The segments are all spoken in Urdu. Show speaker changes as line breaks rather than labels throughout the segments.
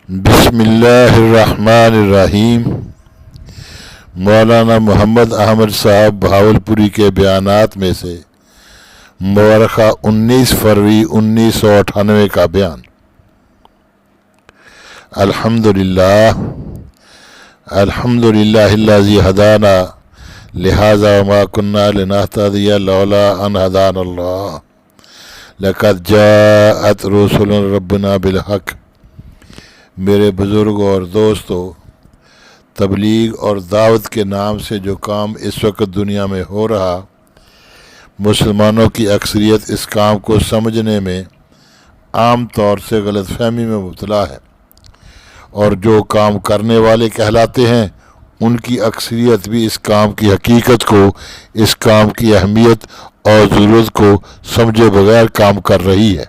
بسم اللہ الرحمن الرحیم۔ مولانا محمد احمد صاحب بہاولپوری کے بیانات میں سے مورخہ 19 فروری 1998 کا بیان۔ الحمدللہ الذی ہدانا لہذا وما کننا لنہتدی لولا ان ہدانا اللہ لقد جاءت رسل ربنا بالحق۔ میرے بزرگوں اور دوستوں، تبلیغ اور دعوت کے نام سے جو کام اس وقت دنیا میں ہو رہا، مسلمانوں کی اکثریت اس کام کو سمجھنے میں عام طور سے غلط فہمی میں مبتلا ہے، اور جو کام کرنے والے کہلاتے ہیں ان کی اکثریت بھی اس کام کی حقیقت کو، اس کام کی اہمیت اور ضرورت کو سمجھے بغیر کام کر رہی ہے۔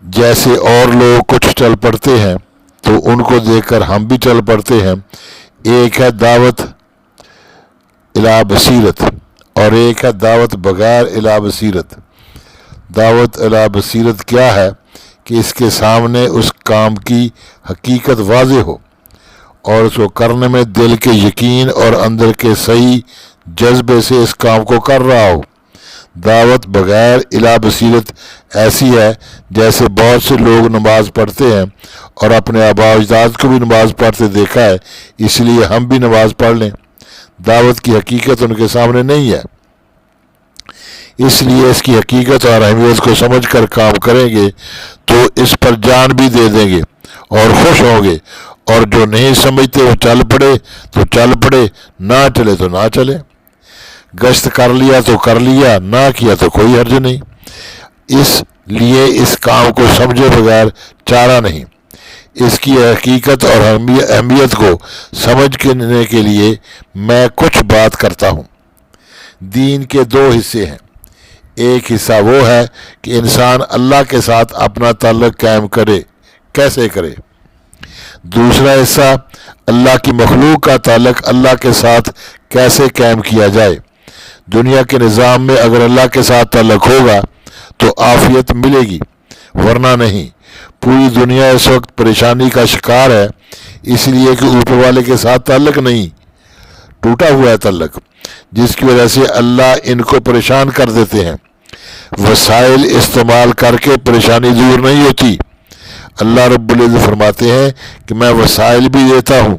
جیسے اور لوگ کچھ چل پڑتے ہیں تو ان کو دیکھ کر ہم بھی چل پڑتے ہیں۔ ایک ہے دعوت الی بصیرت اور ایک ہے دعوت بغیر الی بصیرت۔ دعوت الی بصیرت کیا ہے کہ اس کے سامنے اس کام کی حقیقت واضح ہو اور اس کو کرنے میں دل کے یقین اور اندر کے صحیح جذبے سے اس کام کو کر رہا ہو۔ دعوت بغیر الی بصیرت ایسی ہے جیسے بہت سے لوگ نماز پڑھتے ہیں اور اپنے آباء و اجداد کو بھی نماز پڑھتے دیکھا ہے، اس لیے ہم بھی نماز پڑھ لیں۔ دعوت کی حقیقت ان کے سامنے نہیں ہے، اس لیے اس کی حقیقت اور اہمیت کو سمجھ کر کام کریں گے تو اس پر جان بھی دے دیں گے اور خوش ہوں گے، اور جو نہیں سمجھتے وہ چل پڑے تو چل پڑے، نہ چلے تو نہ چلے۔ گشت کر لیا تو کر لیا، نہ کیا تو کوئی حرج نہیں۔ اس لیے اس کام کو سمجھے بغیر چارہ نہیں۔ اس کی حقیقت اور اہمیت کو سمجھنے کے لیے میں کچھ بات کرتا ہوں۔ دین کے دو حصے ہیں۔ ایک حصہ وہ ہے کہ انسان اللہ کے ساتھ اپنا تعلق قائم کرے، کیسے کرے۔ دوسرا حصہ اللہ کی مخلوق کا تعلق اللہ کے ساتھ کیسے قائم کیا جائے۔ دنیا کے نظام میں اگر اللہ کے ساتھ تعلق ہوگا تو عافیت ملے گی، ورنہ نہیں۔ پوری دنیا اس وقت پریشانی کا شکار ہے، اس لیے کہ اوپر والے کے ساتھ تعلق نہیں، ٹوٹا ہوا ہے تعلق، جس کی وجہ سے اللہ ان کو پریشان کر دیتے ہیں۔ وسائل استعمال کر کے پریشانی دور نہیں ہوتی۔ اللہ رب العزت فرماتے ہیں کہ میں وسائل بھی دیتا ہوں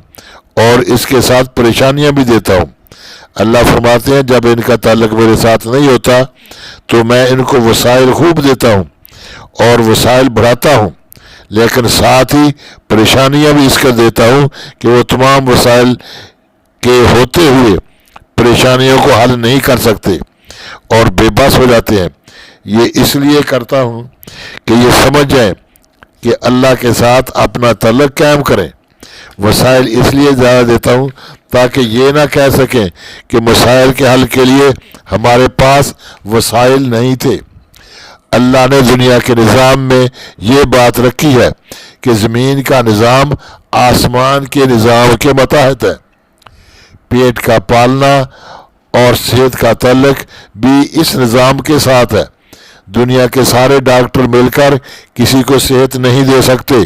اور اس کے ساتھ پریشانیاں بھی دیتا ہوں۔ اللہ فرماتے ہیں جب ان کا تعلق میرے ساتھ نہیں ہوتا تو میں ان کو وسائل خوب دیتا ہوں اور وسائل بڑھاتا ہوں، لیکن ساتھ ہی پریشانیاں بھی اس کا دیتا ہوں کہ وہ تمام وسائل کے ہوتے ہوئے پریشانیوں کو حل نہیں کر سکتے اور بے بس ہو جاتے ہیں۔ یہ اس لیے کرتا ہوں کہ یہ سمجھ جائیں کہ اللہ کے ساتھ اپنا تعلق قائم کریں۔ وسائل اس لیے زیادہ دیتا ہوں تاکہ یہ نہ کہہ سکیں کہ مسائل کے حل کے لیے ہمارے پاس وسائل نہیں تھے۔ اللہ نے دنیا کے نظام میں یہ بات رکھی ہے کہ زمین کا نظام آسمان کے نظام کے متحد ہے۔ پیٹ کا پالنا اور صحت کا تعلق بھی اس نظام کے ساتھ ہے۔ دنیا کے سارے ڈاکٹر مل کر کسی کو صحت نہیں دے سکتے۔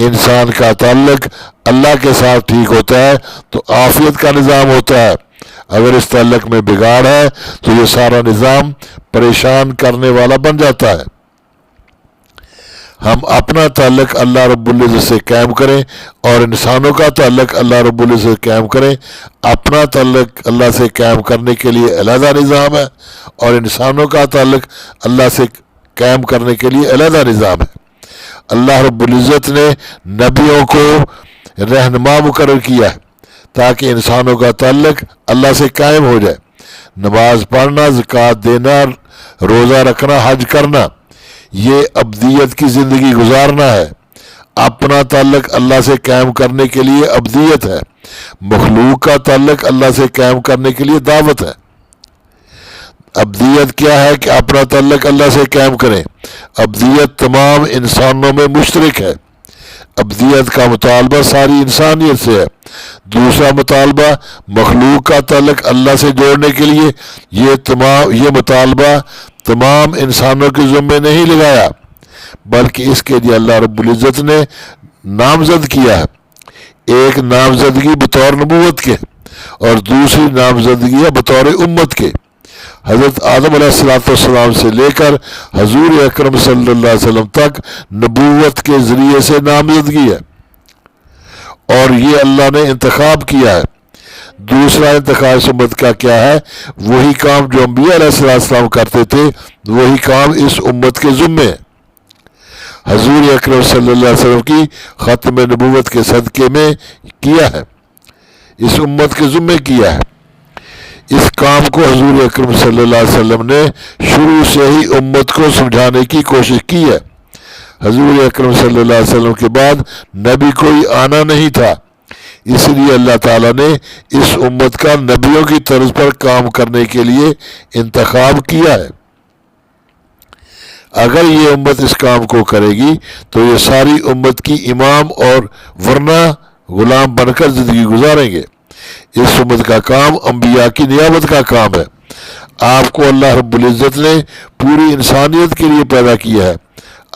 انسان کا تعلق اللہ کے ساتھ ٹھیک ہوتا ہے تو عافیت کا نظام ہوتا ہے۔ اگر اس تعلق میں بگاڑ ہے تو یہ سارا نظام پریشان کرنے والا بن جاتا ہے۔ ہم اپنا تعلق اللہ رب العزت سے قائم کریں اور انسانوں کا تعلق اللہ رب العزت سے قائم کریں۔ اپنا تعلق اللہ سے قائم کرنے کے لیے علیحدہ نظام ہے اور انسانوں کا تعلق اللہ سے قائم کرنے کے لیے علیحدہ نظام ہے۔ اللہ رب العزت نے نبیوں کو رہنما مقرر کیا ہے تاکہ انسانوں کا تعلق اللہ سے قائم ہو جائے۔ نماز پڑھنا، زکوٰۃ دینا، روزہ رکھنا، حج کرنا، یہ ابدیت کی زندگی گزارنا ہے۔ اپنا تعلق اللہ سے قائم کرنے کے لیے ابدیت ہے۔ مخلوق کا تعلق اللہ سے قائم کرنے کے لیے دعوت ہے۔ ابدیت کیا ہے کہ اپنا تعلق اللہ سے قائم کریں۔ ابدیت تمام انسانوں میں مشترک ہے۔ ابدیت کا مطالبہ ساری انسانیت سے ہے۔ دوسرا مطالبہ مخلوق کا تعلق اللہ سے جوڑنے کے لیے یہ مطالبہ تمام انسانوں کے ذمے نہیں لگایا، بلکہ اس کے لیے اللہ رب العزت نے نامزد کیا ہے، ایک نامزدگی بطور نبوت کے اور دوسری نامزدگی ہے بطور امت کے۔ حضرت آدم علیہ السلام سے لے کر حضور اکرم صلی اللہ علیہ وسلم تک نبوت کے ذریعے سے نامزدگی ہے، اور یہ اللہ نے انتخاب کیا ہے۔ دوسرا انتخاب اس امت کا کیا ہے؟ وہی کام جو انبیاء علیہ السلام کرتے تھے، وہی کام اس امت کے ذمے ہے۔ حضور اکرم صلی اللہ علیہ وسلم کی ختم نبوت کے صدقے میں کیا ہے، اس امت کے ذمے کیا ہے۔ اس کام کو حضور اکرم صلی اللہ علیہ وسلم نے شروع سے ہی امت کو سمجھانے کی کوشش کی ہے۔ حضور اکرم صلی اللہ علیہ وسلم کے بعد نبی کوئی آنا نہیں تھا، اس لیے اللہ تعالیٰ نے اس امت کا نبیوں کی طرز پر کام کرنے کے لیے انتخاب کیا ہے۔ اگر یہ امت اس کام کو کرے گی تو یہ ساری امت کی امام اور ورنہ غلام بن کر زندگی گزاریں گے۔ اس امت کا کام انبیاء کی نیابت کا کام ہے۔ آپ کو اللہ رب العزت نے پوری انسانیت کے لیے پیدا کیا ہے،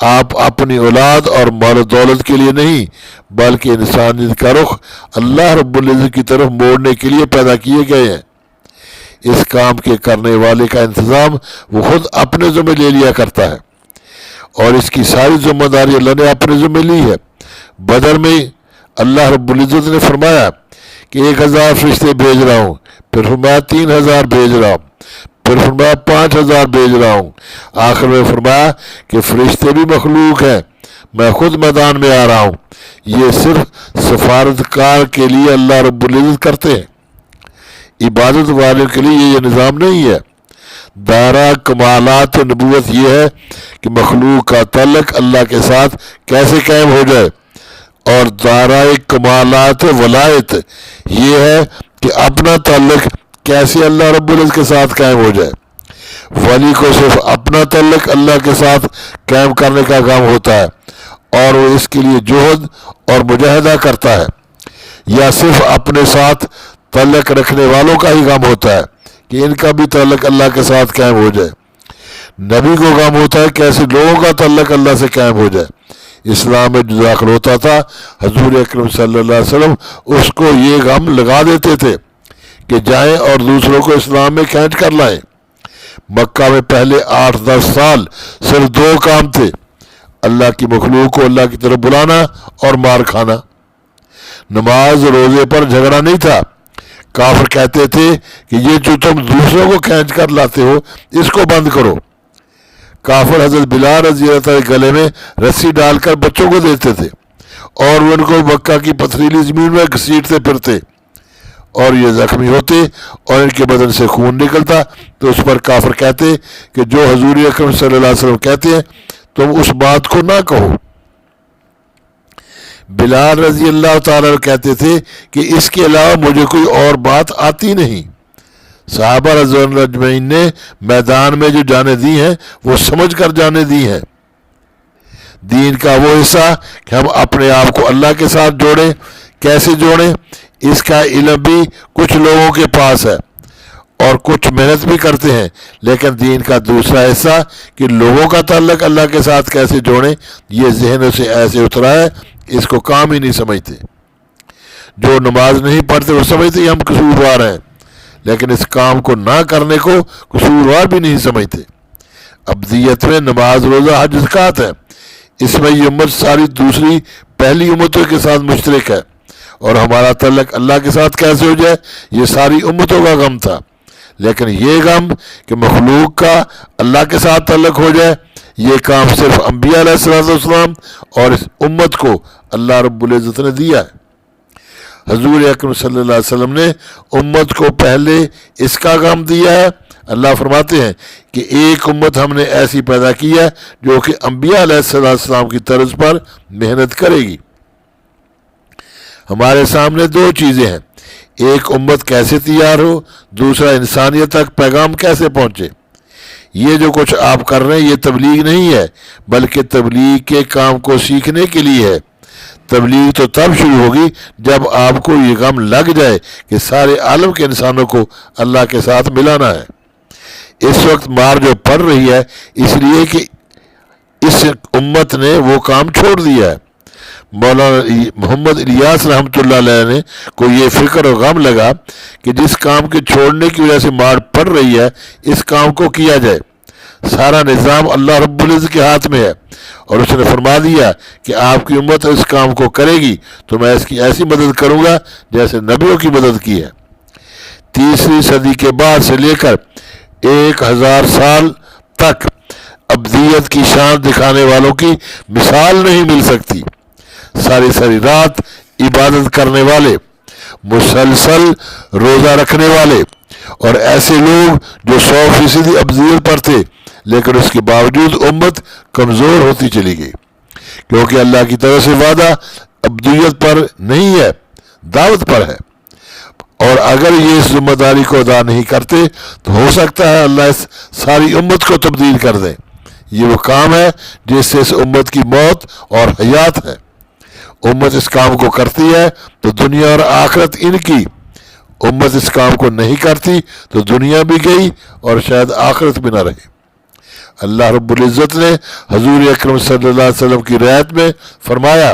آپ اپنی اولاد اور مال و دولت کے لیے نہیں، بلکہ انسانیت کا رخ اللہ رب العزت کی طرف موڑنے کے لیے پیدا کیے گئے ہیں۔ اس کام کے کرنے والے کا انتظام وہ خود اپنے ذمہ لے لیا کرتا ہے، اور اس کی ساری ذمہ داری اللہ نے اپنے ذمہ لی ہے۔ بدر میں اللہ رب العزت نے فرمایا کہ 1000 فرشتے بھیج رہا ہوں، پھر فرمایا 3000 بھیج رہا ہوں، پھر فرمایا 5000 بھیج رہا ہوں، آخر میں فرمایا کہ فرشتے بھی مخلوق ہیں، میں خود میدان میں آ رہا ہوں۔ یہ صرف سفارتکار کے لیے اللہ رب العزت کرتے ہیں، عبادت والوں کے لیے یہ نظام نہیں ہے۔ دائرہ کمالات نبوت یہ ہے کہ مخلوق کا تعلق اللہ کے ساتھ کیسے قائم ہو جائے، اور دائرہ کمالات ولایت یہ ہے کہ اپنا تعلق کیسے اللہ رب العزت کے ساتھ قائم ہو جائے۔ ولی کو صرف اپنا تعلق اللہ کے ساتھ قائم کرنے کا کام ہوتا ہے، اور وہ اس کے لیے جہد اور مجاہدہ کرتا ہے، یا صرف اپنے ساتھ تعلق رکھنے والوں کا ہی کام ہوتا ہے کہ ان کا بھی تعلق اللہ کے ساتھ قائم ہو جائے۔ نبی کو کام ہوتا ہے کہ ایسے لوگوں کا تعلق اللہ سے قائم ہو جائے۔ اسلام میں جو داخل ہوتا تھا حضور اکرم صلی اللہ علیہ وسلم اس کو یہ غم لگا دیتے تھے کہ جائیں اور دوسروں کو اسلام میں کھینچ کر لائیں۔ مکہ میں پہلے 8-10 سال صرف 2 کام تھے، اللہ کی مخلوق کو اللہ کی طرف بلانا اور مار کھانا۔ نماز روزے پر جھگڑا نہیں تھا۔ کافر کہتے تھے کہ یہ جو تم دوسروں کو کھینچ کر لاتے ہو اس کو بند کرو۔ کافر حضرت بلال رضی اللہ عنہ گلے میں رسی ڈال کر بچوں کو دیتے تھے، اور وہ ان کو مکہ کی پتھریلی زمین میں گھسیٹتے پھرتے، اور یہ زخمی ہوتے اور ان کے بدن سے خون نکلتا تو اس پر کافر کہتے کہ جو حضور اکرم صلی اللہ علیہ وسلم کہتے ہیں تم اس بات کو نہ کہو۔ بلال رضی اللہ تعالیٰ کہتے تھے کہ اس کے علاوہ مجھے کوئی اور بات آتی نہیں۔ صحابہ رضی اللہ اجمعین نے میدان میں جو جانیں دی ہیں وہ سمجھ کر جانیں دی ہیں۔ دین کا وہ حصہ کہ ہم اپنے آپ کو اللہ کے ساتھ جوڑیں، کیسے جوڑیں اس کا علم بھی کچھ لوگوں کے پاس ہے اور کچھ محنت بھی کرتے ہیں، لیکن دین کا دوسرا حصہ کہ لوگوں کا تعلق اللہ کے ساتھ کیسے جوڑیں یہ ذہنوں سے ایسے اترا ہے اس کو کام ہی نہیں سمجھتے۔ جو نماز نہیں پڑھتے وہ سمجھتے کہ ہم قصوروار ہیں، لیکن اس کام کو نہ کرنے کو قصوروار بھی نہیں سمجھتے۔ ابدیت میں نماز روزہ حج زکوٰۃ ہے، اس میں یہ امت ساری دوسری پہلی امتوں کے ساتھ مشترک ہے، اور ہمارا تعلق اللہ کے ساتھ کیسے ہو جائے یہ ساری امتوں کا غم تھا، لیکن یہ غم کہ مخلوق کا اللہ کے ساتھ تعلق ہو جائے یہ کام صرف انبیاء علیہ السلام اور اس امت کو اللہ رب العزت نے دیا ہے۔ حضور اکرم صلی اللہ علیہ وسلم نے امت کو پہلے اس کا کام دیا ہے۔ اللہ فرماتے ہیں کہ ایک امت ہم نے ایسی پیدا کی ہے جو کہ انبیاء علیہ السلام کی طرز پر محنت کرے گی۔ ہمارے سامنے 2 چیزیں ہیں، ایک امت کیسے تیار ہو، دوسرا انسانیت تک پیغام کیسے پہنچے۔ یہ جو کچھ آپ کر رہے ہیں یہ تبلیغ نہیں ہے، بلکہ تبلیغ کے کام کو سیکھنے کے لیے ہے۔ تبلیغ تو تب شروع ہوگی جب آپ کو یہ غم لگ جائے کہ سارے عالم کے انسانوں کو اللہ کے ساتھ ملانا ہے۔ اس وقت مار جو پڑ رہی ہے اس لیے کہ اس امت نے وہ کام چھوڑ دیا ہے۔ مولانا محمد الیاس رحمۃ اللہ علیہ نے کو یہ فکر و غم لگا کہ جس کام کے چھوڑنے کی وجہ سے مار پڑ رہی ہے اس کام کو کیا جائے۔ سارا نظام اللہ رب العزت کے ہاتھ میں ہے، اور اس نے فرما دیا کہ آپ کی امت اس کام کو کرے گی تو میں اس کی ایسی مدد کروں گا جیسے نبیوں کی مدد کی ہے۔ 3 صدی کے بعد سے لے کر 1000 سال تک ابدیت کی شان دکھانے والوں کی مثال نہیں مل سکتی۔ ساری رات عبادت کرنے والے، مسلسل روزہ رکھنے والے، اور ایسے لوگ جو 100% ابدیت پر تھے، لیکن اس کے باوجود امت کمزور ہوتی چلی گئی، کیونکہ اللہ کی طرف سے وعدہ ابدیت پر نہیں ہے، دعوت پر ہے۔ اور اگر یہ اس ذمہ داری کو ادا نہیں کرتے تو ہو سکتا ہے اللہ اس ساری امت کو تبدیل کر دے۔ یہ وہ کام ہے جس سے اس امت کی موت اور حیات ہے۔ امت اس کام کو کرتی ہے تو دنیا اور آخرت ان کی، امت اس کام کو نہیں کرتی تو دنیا بھی گئی اور شاید آخرت بھی نہ رہی۔ اللہ رب العزت نے حضور اکرم صلی اللہ علیہ وسلم کی رعایت میں فرمایا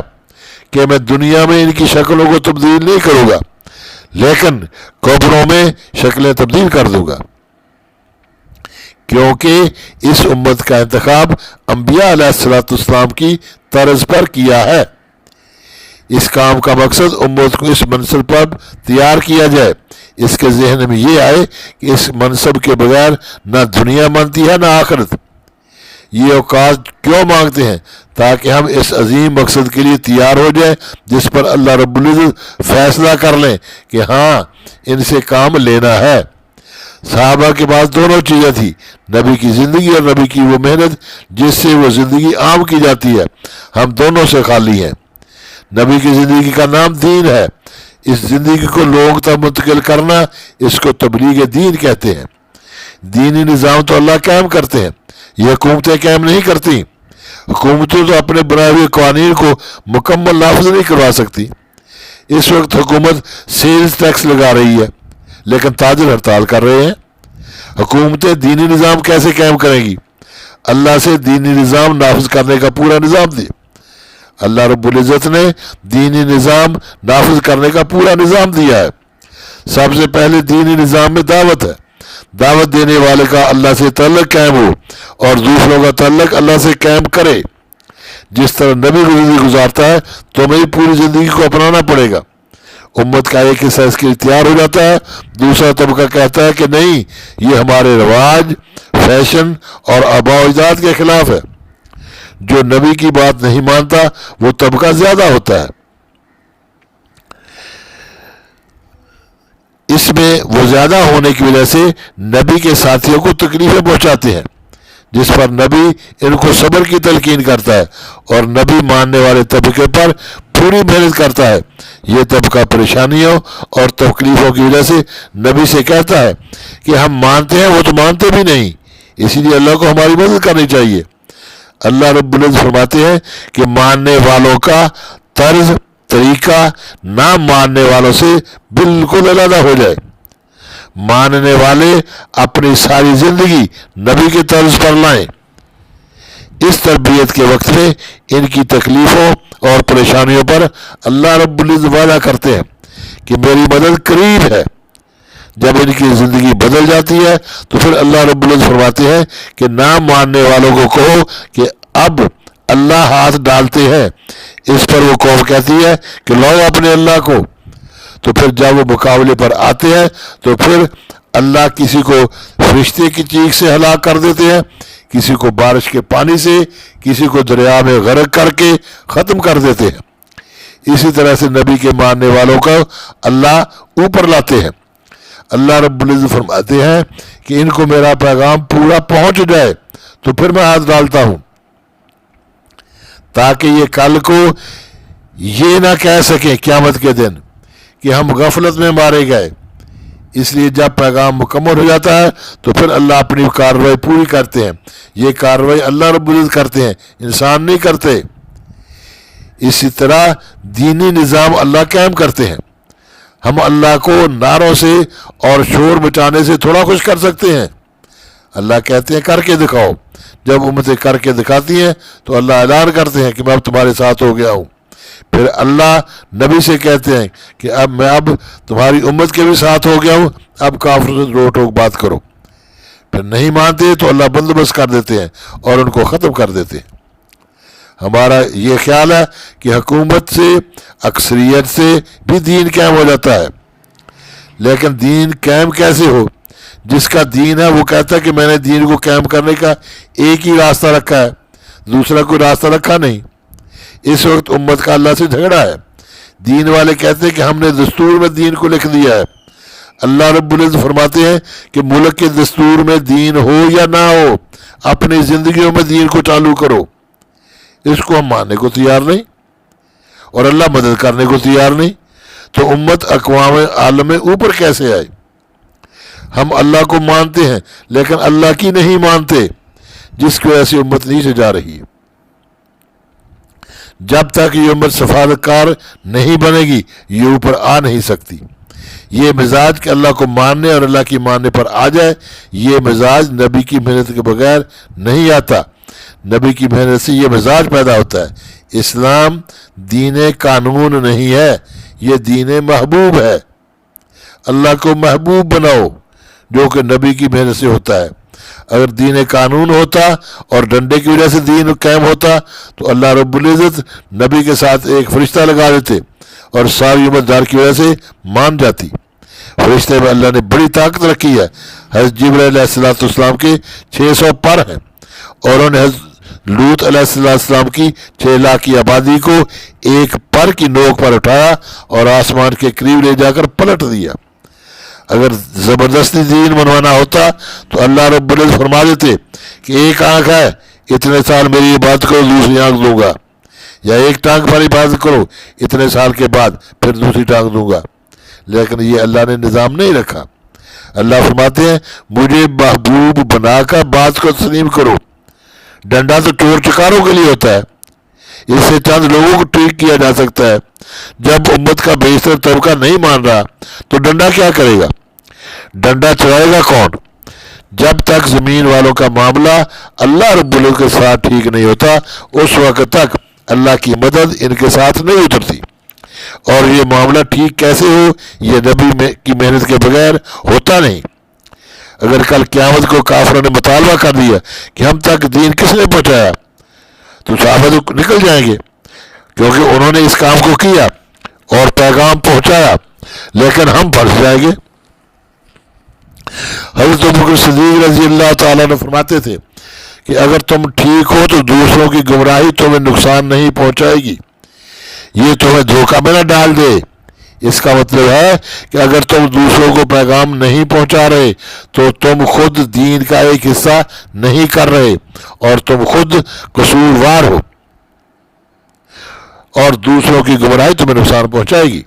کہ میں دنیا میں ان کی شکلوں کو تبدیل نہیں کروں گا، لیکن قبروں میں شکلیں تبدیل کر دوں گا، کیونکہ اس امت کا انتخاب انبیاء علیہ السلام کی طرز پر کیا ہے۔ اس کام کا مقصد امت کو اس منصب پر تیار کیا جائے، اس کے ذہن میں یہ آئے کہ اس منصب کے بغیر نہ دنیا مانتی ہے نہ آخرت۔ یہ اوقات کیوں مانگتے ہیں؟ تاکہ ہم اس عظیم مقصد کے لیے تیار ہو جائیں جس پر اللہ رب العزت فیصلہ کر لیں کہ ہاں ان سے کام لینا ہے۔ صحابہ کے پاس دونوں چیزیں تھیں، نبی کی زندگی اور نبی کی وہ محنت جس سے وہ زندگی عام کی جاتی ہے۔ ہم دونوں سے خالی ہیں۔ نبی کی زندگی کا نام دین ہے، اس زندگی کو لوگوں تک منتقل کرنا، اس کو تبلیغ دین کہتے ہیں۔ دینی نظام تو اللہ قائم کرتے ہیں، یہ حکومتیں قائم نہیں کرتی۔ حکومتیں تو اپنے بنائے ہوئے قوانین کو مکمل نافذ نہیں کروا سکتی۔ اس وقت حکومت سیلز ٹیکس لگا رہی ہے، لیکن تاجر ہڑتال کر رہے ہیں۔ حکومتیں دینی نظام کیسے قائم کریں گی؟ اللہ سے دینی نظام نافذ کرنے کا پورا نظام دے۔ اللہ رب العزت نے دینی نظام نافذ کرنے کا پورا نظام دیا ہے۔ سب سے پہلے دینی نظام میں دعوت ہے، دعوت دینے والے کا اللہ سے تعلق قائم ہو اور دوسروں کا تعلق اللہ سے قائم کرے۔ جس طرح نبی زندگی گزارتا ہے تو ہمیں پوری زندگی کو اپنانا پڑے گا۔ امت کا ایک حصہ اس کے لیے تیار ہو جاتا ہے، دوسرا طبقہ کہتا ہے کہ نہیں، یہ ہمارے رواج، فیشن اور آباء و اجداد کے خلاف ہے۔ جو نبی کی بات نہیں مانتا وہ طبقہ زیادہ ہوتا ہے، اس میں وہ زیادہ ہونے کی وجہ سے نبی کے ساتھیوں کو تکلیفیں پہنچاتے ہیں، جس پر نبی ان کو صبر کی تلقین کرتا ہے اور نبی ماننے والے طبقے پر پوری محنت کرتا ہے۔ یہ طبقہ پریشانیوں اور تکلیفوں کی وجہ سے نبی سے کہتا ہے کہ ہم مانتے ہیں، وہ تو مانتے بھی نہیں، اسی لیے اللہ کو ہماری مدد کرنی چاہیے۔ اللہ رب العزت فرماتے ہیں کہ ماننے والوں کا طرز طریقہ نہ ماننے والوں سے بالکل علیحدہ ہو جائے۔ ماننے والے اپنی ساری زندگی نبی کے طرز پر لائیں۔ اس تربیت کے وقت میں ان کی تکلیفوں اور پریشانیوں پر اللہ رب العزت وعدہ کرتے ہیں کہ میری مدد قریب ہے۔ جب ان کی زندگی بدل جاتی ہے تو پھر اللہ رب العزت فرماتے ہیں کہ نہ ماننے والوں کو کہو کہ اب اللہ ہاتھ ڈالتے ہیں۔ اس پر وہ قوم کہتی ہے کہ لاؤ اپنے اللہ کو۔ تو پھر جب وہ مقابلے پر آتے ہیں تو پھر اللہ کسی کو فرشتے کی چیخ سے ہلاک کر دیتے ہیں، کسی کو بارش کے پانی سے، کسی کو دریا میں غرق کر کے ختم کر دیتے ہیں۔ اسی طرح سے نبی کے ماننے والوں کو اللہ اوپر لاتے ہیں۔ اللہ رب العزت فرماتے ہیں کہ ان کو میرا پیغام پورا پہنچ جائے تو پھر میں ہاتھ ڈالتا ہوں، تاکہ یہ کل کو یہ نہ کہہ سکیں قیامت کے دن کہ ہم غفلت میں مارے گئے۔ اس لیے جب پیغام مکمل ہو جاتا ہے تو پھر اللہ اپنی کارروائی پوری کرتے ہیں۔ یہ کارروائی اللہ رب العزت کرتے ہیں، انسان نہیں کرتے۔ اسی طرح دینی نظام اللہ قائم کرتے ہیں۔ ہم اللہ کو نعروں سے اور شور مچانے سے تھوڑا خوش کر سکتے ہیں۔ اللہ کہتے ہیں کر کے دکھاؤ۔ جب امتیں کر کے دکھاتی ہیں تو اللہ اعلان کرتے ہیں کہ میں اب تمہارے ساتھ ہو گیا ہوں۔ پھر اللہ نبی سے کہتے ہیں کہ اب تمہاری امت کے بھی ساتھ ہو گیا ہوں، اب کافروں سے روک ٹوک بات کرو۔ پھر نہیں مانتے تو اللہ بندوبست کر دیتے ہیں اور ان کو ختم کر دیتے ہیں۔ ہمارا یہ خیال ہے کہ حکومت سے، اکثریت سے بھی دین قائم ہو جاتا ہے، لیکن دین قائم کیسے ہو؟ جس کا دین ہے وہ کہتا ہے کہ میں نے دین کو قائم کرنے کا ایک ہی راستہ رکھا ہے، دوسرا کوئی راستہ رکھا نہیں۔ اس وقت امت کا اللہ سے جھگڑا ہے۔ دین والے کہتے ہیں کہ ہم نے دستور میں دین کو لکھ دیا ہے۔ اللہ رب العزت فرماتے ہیں کہ ملک کے دستور میں دین ہو یا نہ ہو، اپنی زندگیوں میں دین کو چالو کرو۔ اس کو ہم ماننے کو تیار نہیں اور اللہ مدد کرنے کو تیار نہیں، تو امت اقوام عالم میں اوپر کیسے آئے؟ ہم اللہ کو مانتے ہیں لیکن اللہ کی نہیں مانتے، جس کی وجہ سے امت نیچے جا رہی ہے۔ جب تک یہ امت سفارتکار نہیں بنے گی یہ اوپر آ نہیں سکتی۔ یہ مزاج کہ اللہ کو ماننے اور اللہ کی ماننے پر آ جائے، یہ مزاج نبی کی محنت کے بغیر نہیں آتا۔ نبی کی محنت سے یہ مزاج پیدا ہوتا ہے۔ اسلام دین قانون نہیں ہے، یہ دین محبوب ہے۔ اللہ کو محبوب بناؤ جو کہ نبی کی محنت سے ہوتا ہے۔ اگر دین قانون ہوتا اور ڈنڈے کی وجہ سے دین قائم ہوتا تو اللہ رب العزت نبی کے ساتھ ایک فرشتہ لگا دیتے اور ساری امت ڈر کی وجہ سے مان جاتی۔ فرشتے میں اللہ نے بڑی طاقت رکھی ہے۔ حضرت جبرائیل علیہ السلام کے 600 پر ہیں، اور انہوں نے حضرت لوط علیہ السلام کی 6 لاکھ کی آبادی کو ایک پر کی نوک پر اٹھایا اور آسمان کے قریب لے جا کر پلٹ دیا۔ اگر زبردستی دین منوانا ہوتا تو اللہ رب العزت فرما دیتے کہ ایک آنکھ ہے، اتنے سال میری عبادت کرو، دوسری آنکھ دوں گا، یا ایک ٹانگ پر عبادت کرو، اتنے سال کے بعد پھر دوسری ٹانگ دوں گا۔ لیکن یہ اللہ نے نظام نہیں رکھا۔ اللہ فرماتے ہیں مجھے محبوب بنا کر بات کو تسلیم کرو۔ ڈنڈا تو چور چکاروں کے لیے ہوتا ہے، اس سے چند لوگوں کو ٹھیک کیا جا سکتا ہے۔ جب امت کا بیشتر طبقہ نہیں مان رہا تو ڈنڈا کیا کرے گا؟ ڈنڈا چلائے گا کون؟ جب تک زمین والوں کا معاملہ اللہ رب العزت کے ساتھ ٹھیک نہیں ہوتا، اس وقت تک اللہ کی مدد ان کے ساتھ نہیں اترتی۔ اور یہ معاملہ ٹھیک کیسے ہو؟ یہ نبی کی محنت کے بغیر ہوتا نہیں۔ اگر کل قیامت کو کافروں نے مطالبہ کر دیا کہ ہم تک دین کس نے پہنچایا، تو صحابہ تو نکل جائیں گے، کیونکہ انہوں نے اس کام کو کیا اور پیغام پہنچایا، لیکن ہم پھنس جائیں گے۔ حضرت ابوبکر صدیق رضی اللہ تعالیٰ نے فرماتے تھے کہ اگر تم ٹھیک ہو تو دوسروں کی گمراہی تمہیں نقصان نہیں پہنچائے گی، یہ تمہیں دھوکہ میں نہ ڈال دے۔ اس کا مطلب ہے کہ اگر تم دوسروں کو پیغام نہیں پہنچا رہے تو تم خود دین کا ایک حصہ نہیں کر رہے اور تم خود قصوروار ہو، اور دوسروں کی گمراہی تمہیں نقصان پہنچائے گی۔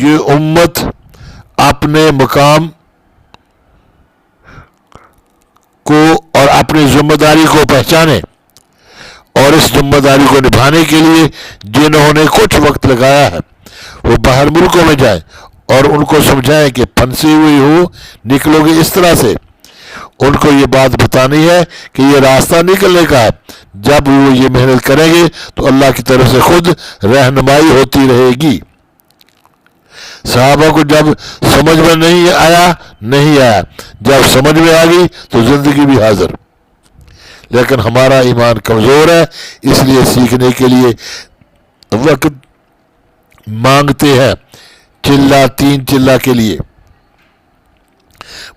یہ امت اپنے مقام کو اور اپنی ذمہ داری کو پہچانے، اور اس ذمہ داری کو نبھانے کے لیے جنہوں نے کچھ وقت لگایا ہے وہ باہر ملکوں میں جائیں اور ان کو سمجھائیں کہ پھنسی ہوئی ہو نکلو گے اس طرح سے۔ ان کو یہ بات بتانی ہے کہ یہ راستہ نکلنے کا ہے۔ جب وہ یہ محنت کریں گے تو اللہ کی طرف سے خود رہنمائی ہوتی رہے گی۔ صحابہ کو جب سمجھ میں نہیں آیا، جب سمجھ میں آ گئی تو زندگی بھی حاضر۔ لیکن ہمارا ایمان کمزور ہے، اس لیے سیکھنے کے لیے وقت مانگتے ہیں، تین چلہ کے لیے۔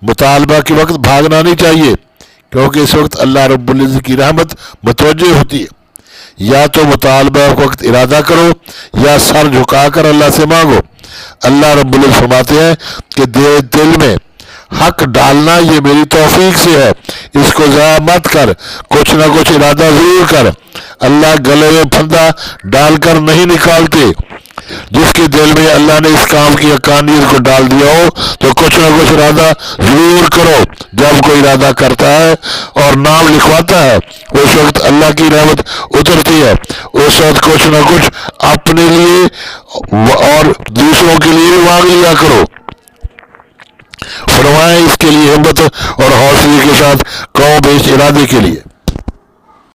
مطالبہ کے وقت بھاگنا نہیں چاہیے، کیونکہ اس وقت اللہ رب العزت کی رحمت متوجہ ہوتی ہے۔ یا تو مطالبہ وقت ارادہ کرو یا سر جھکا کر اللہ سے مانگو۔ اللہ رب العزت فرماتے ہیں کہ دل میں حق ڈالنا یہ میری توفیق سے ہے، اس کو ضائع مت کر، کچھ نہ کچھ ارادہ ضرور کر۔ اللہ گلے میں پھندا ڈال کر نہیں نکالتے۔ جس کے دل میں اللہ نے اس کام کی حقانیت کو ڈال دیا ہو تو کچھ نہ کچھ ارادہ ضرور کرو۔ جب کوئی ارادہ کرتا ہے اور نام لکھواتا ہے اس وقت اللہ کی رحمت اترتی ہے۔ اس وقت کچھ نہ کچھ اپنے لیے اور دوسروں کے لیے مانگ لیا کرو۔ فرمائیں اس کے لیے ہمت اور حوصلے کے ساتھ قوم بیش ارادے کے لیے۔